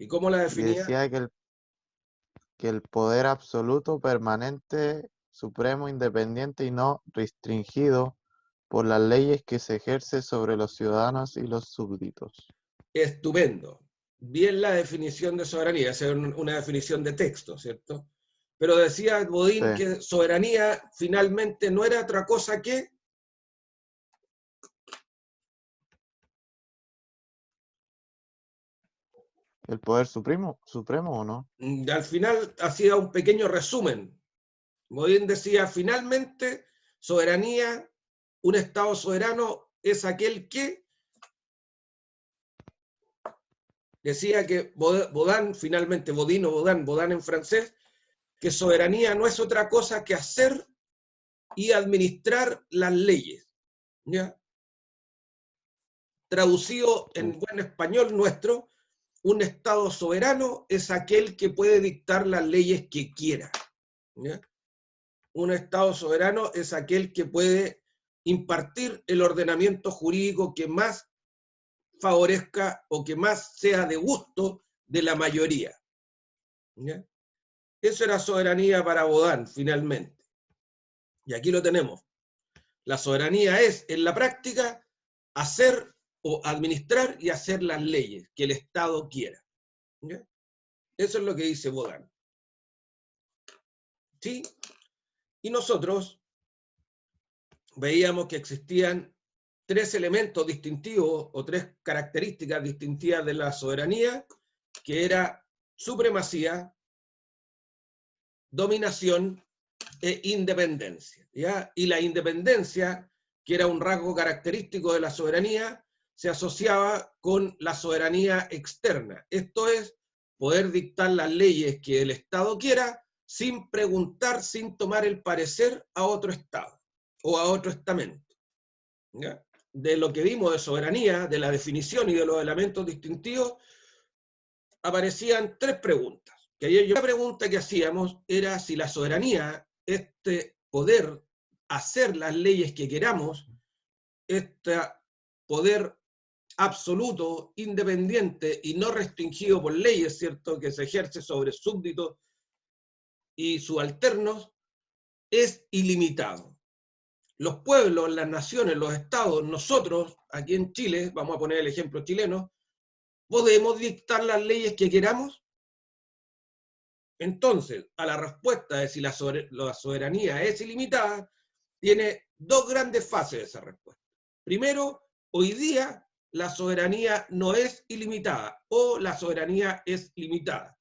¿Y cómo la Y definía? decía que el poder absoluto, permanente, supremo, independiente y no restringido por las leyes que se ejerce sobre los ciudadanos y los súbditos. Estupendo. Bien la definición de soberanía, esa es una definición de texto, ¿cierto? Pero decía Bodin Sí, que soberanía finalmente no era otra cosa que el poder supremo o no. al final hacía un pequeño resumen. Bodin decía, finalmente, soberanía, un Estado soberano es aquel que, decía que Bodin, finalmente, Bodin o Bodin en francés, que soberanía no es otra cosa que hacer y administrar las leyes. ¿Ya? Traducido Sí. en buen español nuestro, un Estado soberano es aquel que puede dictar las leyes que quiera. ¿Ya? Un Estado soberano es aquel que puede impartir el ordenamiento jurídico que más favorezca o que más sea de gusto de la mayoría. ¿Ya? Eso era soberanía para Bodin, finalmente. Y aquí lo tenemos. La soberanía es, en la práctica, hacer o administrar y hacer las leyes que el Estado quiera. ¿Ya? Eso es lo que dice Bodin. ¿Sí? Y nosotros veíamos que existían tres elementos distintivos o tres características distintivas de la soberanía, que era supremacía, dominación e independencia. ¿Ya? Y la independencia, que era un rasgo característico de la soberanía, se asociaba con la soberanía externa. Esto es, poder dictar las leyes que el Estado quiera sin preguntar, sin tomar el parecer a otro Estado o a otro estamento. ¿Ya? De lo que vimos de soberanía, de la definición y de los elementos distintivos, aparecían tres preguntas. La pregunta que hacíamos era si la soberanía, este poder hacer las leyes que queramos, este poder absoluto, independiente y no restringido por leyes, ¿cierto?, que se ejerce sobre súbditos y subalternos, es ilimitado. Los pueblos, las naciones, los estados, nosotros, aquí en Chile, vamos a poner el ejemplo chileno, ¿podemos dictar las leyes que queramos? Entonces, a la respuesta de si la soberanía es ilimitada, tiene dos grandes fases de esa respuesta. Primero, hoy día la soberanía no es ilimitada o la soberanía es limitada.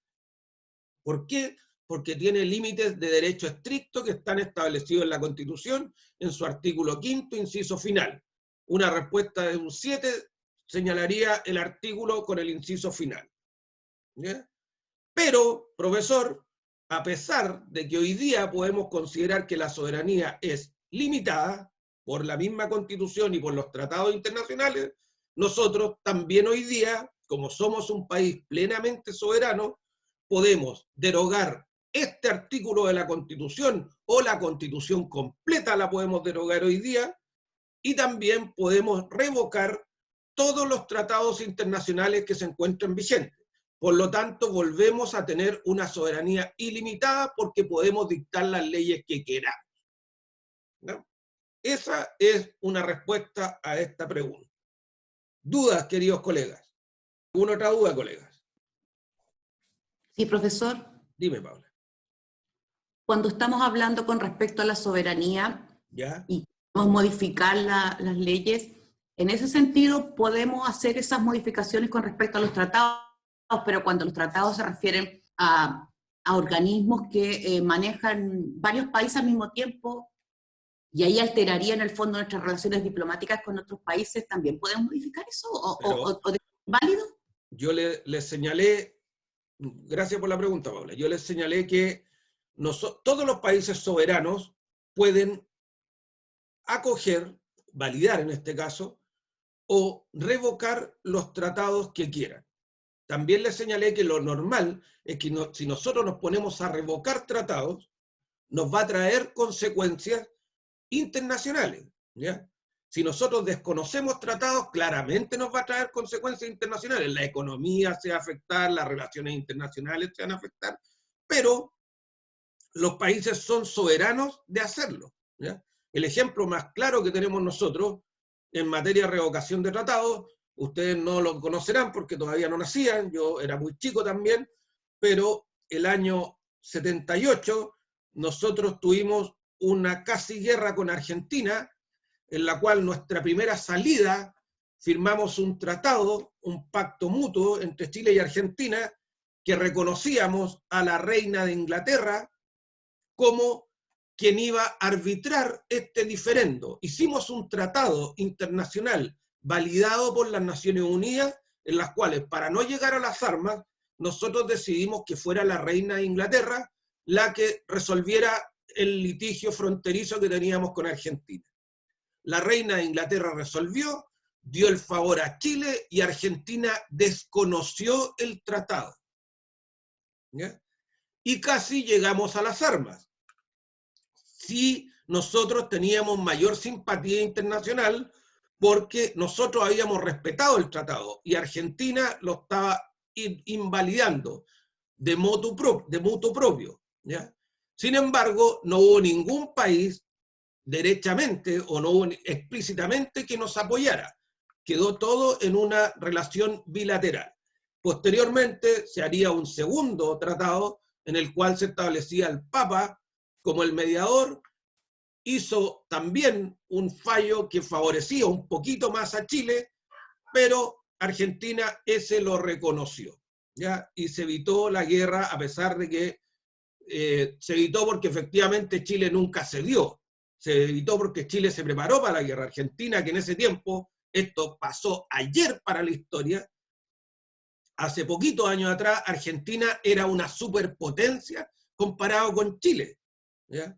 ¿Por qué? Porque tiene límites de derecho estricto que están establecidos en la Constitución en su artículo 5º, inciso final. Una respuesta de un 7 señalaría el artículo con el inciso final. ¿Ya? Pero, profesor, a pesar de que hoy día podemos considerar que la soberanía es limitada por la misma Constitución y por los tratados internacionales, nosotros también hoy día, como somos un país plenamente soberano, podemos derogar este artículo de la Constitución o la Constitución completa la podemos derogar hoy día y también podemos revocar todos los tratados internacionales que se encuentren vigentes. Por lo tanto, volvemos a tener una soberanía ilimitada porque podemos dictar las leyes que queramos. ¿No? Esa es una respuesta a esta pregunta. ¿Dudas, queridos colegas? ¿Alguna otra duda, colegas? Sí, profesor. Dime, Paula. Cuando estamos hablando con respecto a la soberanía ¿Ya? y podemos modificar las leyes, en ese sentido podemos hacer esas modificaciones con respecto a los tratados, pero cuando los tratados se refieren a organismos que manejan varios países al mismo tiempo, y ahí alteraría en el fondo nuestras relaciones diplomáticas con otros países, ¿también podemos modificar eso? ¿O es válido? Yo les señalé, gracias por la pregunta, Paula, yo les señalé que todos los países soberanos pueden acoger, validar en este caso, o revocar los tratados que quieran. También les señalé que lo normal es que si nosotros nos ponemos a revocar tratados, nos va a traer consecuencias internacionales, ¿ya? Si nosotros desconocemos tratados, claramente nos va a traer consecuencias internacionales. La economía se va a afectar, las relaciones internacionales se van a afectar, pero los países son soberanos de hacerlo, ¿ya? El ejemplo más claro que tenemos nosotros en materia de revocación de tratados, ustedes no lo conocerán porque todavía no nacían, yo era muy chico también, pero el año 78 nosotros tuvimos una casi guerra con Argentina, en la cual nuestra primera salida firmamos un tratado, un pacto mutuo entre Chile y Argentina, que reconocíamos a la reina de Inglaterra como quien iba a arbitrar este diferendo. Hicimos un tratado internacional validado por las Naciones Unidas, en las cuales, para no llegar a las armas, nosotros decidimos que fuera la reina de Inglaterra la que resolviera el litigio fronterizo que teníamos con Argentina. La reina de Inglaterra resolvió, dio el favor a Chile y Argentina desconoció el tratado, ¿ya? Y casi llegamos a las armas. Sí, nosotros teníamos mayor simpatía internacional porque nosotros habíamos respetado el tratado y Argentina lo estaba invalidando de motu propio, ¿ya? Sin embargo, no hubo ningún país derechamente o no explícitamente que nos apoyara. Quedó todo en una relación bilateral. Posteriormente se haría un segundo tratado en el cual se establecía el Papa como el mediador, hizo también un fallo que favorecía un poquito más a Chile, pero Argentina ese lo reconoció, ¿ya? Y se evitó la guerra, a pesar de que se evitó porque efectivamente Chile nunca cedió. Se evitó porque Chile se preparó para la guerra. Argentina, que en ese tiempo, esto pasó ayer para la historia, hace poquitos años atrás, Argentina era una superpotencia comparado con Chile, ¿ya?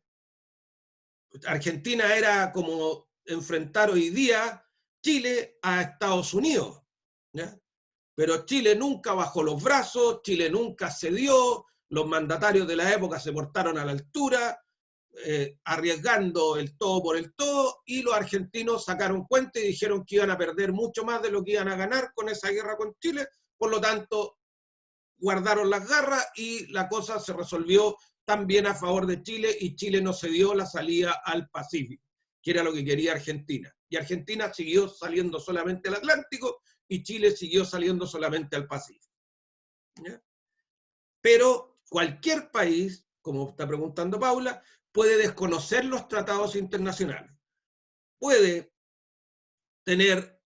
Argentina era como enfrentar hoy día Chile a Estados Unidos, ¿ya? Pero Chile nunca bajó los brazos, Chile nunca cedió, los mandatarios de la época se portaron a la altura, arriesgando el todo por el todo, y los argentinos sacaron cuenta y dijeron que iban a perder mucho más de lo que iban a ganar con esa guerra con Chile, por lo tanto guardaron las garras y la cosa se resolvió también a favor de Chile, y Chile no cedió la salida al Pacífico, que era lo que quería Argentina. Y Argentina siguió saliendo solamente al Atlántico y Chile siguió saliendo solamente al Pacífico, ¿ya? Pero cualquier país, como está preguntando Paula, puede desconocer los tratados internacionales. Puede tener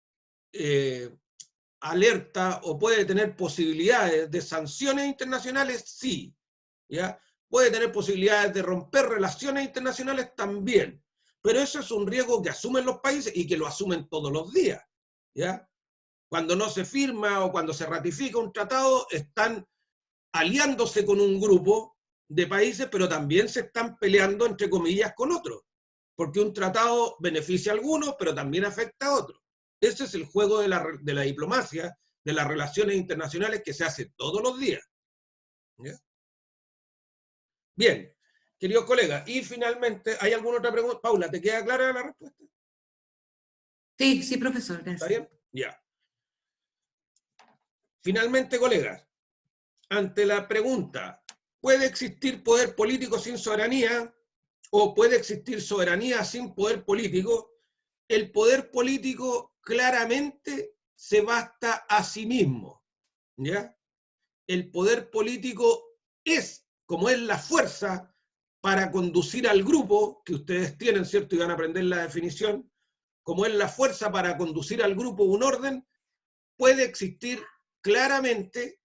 alerta o puede tener posibilidades de sanciones internacionales, sí, ¿ya? Puede tener posibilidades de romper relaciones internacionales también, pero eso es un riesgo que asumen los países y que lo asumen todos los días, ¿ya? Cuando no se firma o cuando se ratifica un tratado, están aliándose con un grupo de países, pero también se están peleando, entre comillas, con otros, porque un tratado beneficia a algunos, pero también afecta a otros. Ese es el juego de la diplomacia, de las relaciones internacionales que se hace todos los días, ¿ya? Bien, queridos colegas, y finalmente, ¿hay alguna otra pregunta? Paula, ¿te queda clara la respuesta? Sí, sí, profesor, gracias. ¿Está bien? Ya. Finalmente, colegas, ante la pregunta, ¿puede existir poder político sin soberanía o puede existir soberanía sin poder político? El poder político claramente se basta a sí mismo, ¿ya? El poder político es, como es la fuerza para conducir al grupo, que ustedes tienen, ¿cierto? Y van a aprender la definición, como es la fuerza para conducir al grupo un orden, puede existir claramente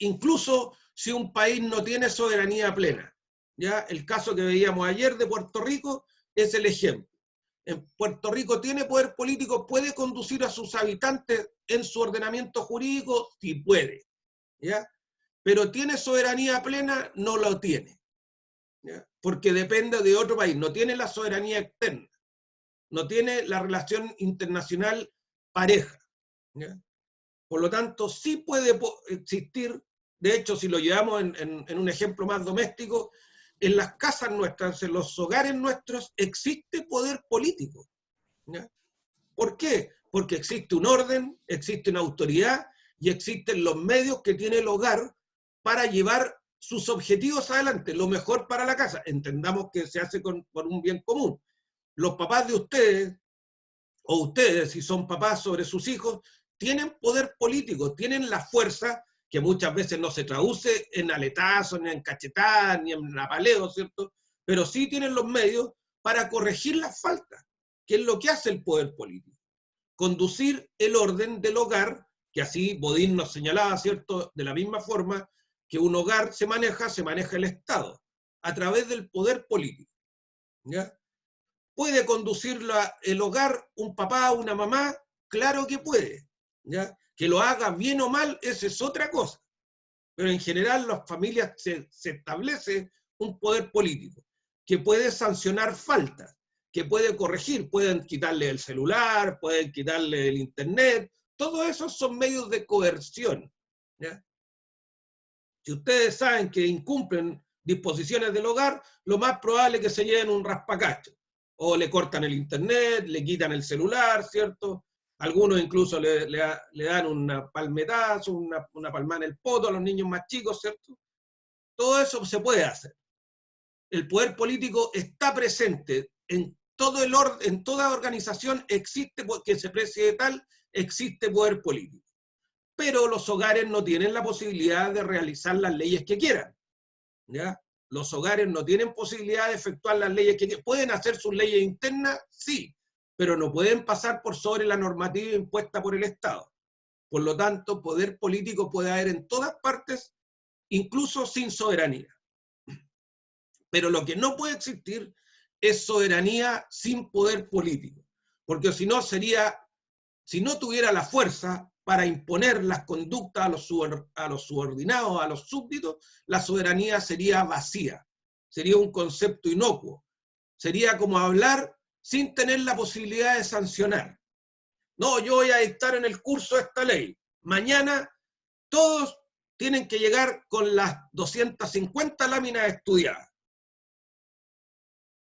incluso si un país no tiene soberanía plena, ¿ya? El caso que veíamos ayer de Puerto Rico es el ejemplo. En Puerto Rico tiene poder político, puede conducir a sus habitantes en su ordenamiento jurídico, sí puede, ¿ya? Pero tiene soberanía plena, no lo tiene, ¿ya? Porque depende de otro país, no tiene la soberanía externa, no tiene la relación internacional pareja, ¿ya? Por lo tanto, sí puede existir, de hecho, si lo llevamos en un ejemplo más doméstico, en las casas nuestras, en los hogares nuestros, existe poder político, ¿Ya? ¿Por qué? Porque existe un orden, existe una autoridad y existen los medios que tiene el hogar para llevar sus objetivos adelante, lo mejor para la casa. Entendamos que se hace por un bien común. Los papás de ustedes, o ustedes, si son papás sobre sus hijos, tienen poder político, tienen la fuerza, que muchas veces no se traduce en aletazos, ni en cachetadas, ni en apaleos, ¿cierto? Pero sí tienen los medios para corregir las faltas, que es lo que hace el poder político. Conducir el orden del hogar, que así Bodin nos señalaba, ¿cierto? De la misma forma que un hogar se maneja el Estado, a través del poder político. ¿Ya? ¿Puede conducirlo el hogar un papá o una mamá? Claro que puede. ¿Ya? Que lo haga bien o mal, esa es otra cosa. Pero en general las familias se establece un poder político que puede sancionar faltas, que puede corregir, pueden quitarle el celular, pueden quitarle el internet, todo eso son medios de coerción. ¿Ya? Si ustedes saben que incumplen disposiciones del hogar, lo más probable es que se lleven un raspacacho. O le cortan el internet, le quitan el celular, ¿cierto? Algunos incluso le dan una palmetazo, una palmada en el poto a los niños más chicos, ¿cierto? Todo eso se puede hacer. El poder político está presente en todo el orden, en toda organización existe, que se precie de tal, existe poder político. Pero los hogares no tienen la posibilidad de realizar las leyes que quieran. ¿Ya? Los hogares no tienen posibilidad de efectuar las leyes que quieran. ¿Pueden hacer sus leyes internas? Sí, pero no pueden pasar por sobre la normativa impuesta por el Estado. Por lo tanto, poder político puede haber en todas partes, incluso sin soberanía. Pero lo que no puede existir es soberanía sin poder político, porque si no si no tuviera la fuerza para imponer las conductas a los subordinados, a los súbditos, la soberanía sería vacía, sería un concepto inocuo, sería como hablar sin tener la posibilidad de sancionar. No, yo voy a dictar en el curso esta ley, mañana todos tienen que llegar con las 250 láminas estudiadas.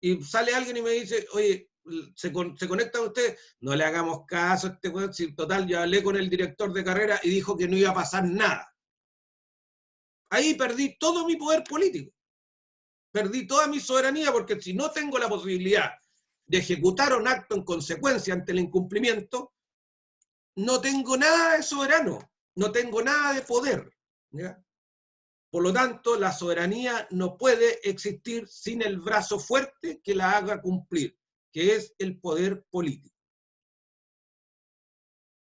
Y sale alguien y me dice, oye, ¿se conecta usted? No le hagamos caso a este weón, si total, yo hablé con el director de carrera y dijo que no iba a pasar nada. Ahí perdí todo mi poder político. Perdí toda mi soberanía, porque si no tengo la posibilidad de ejecutar un acto en consecuencia ante el incumplimiento, no tengo nada de soberano, no tengo nada de poder. ¿Ya? Por lo tanto, la soberanía no puede existir sin el brazo fuerte que la haga cumplir, que es el poder político.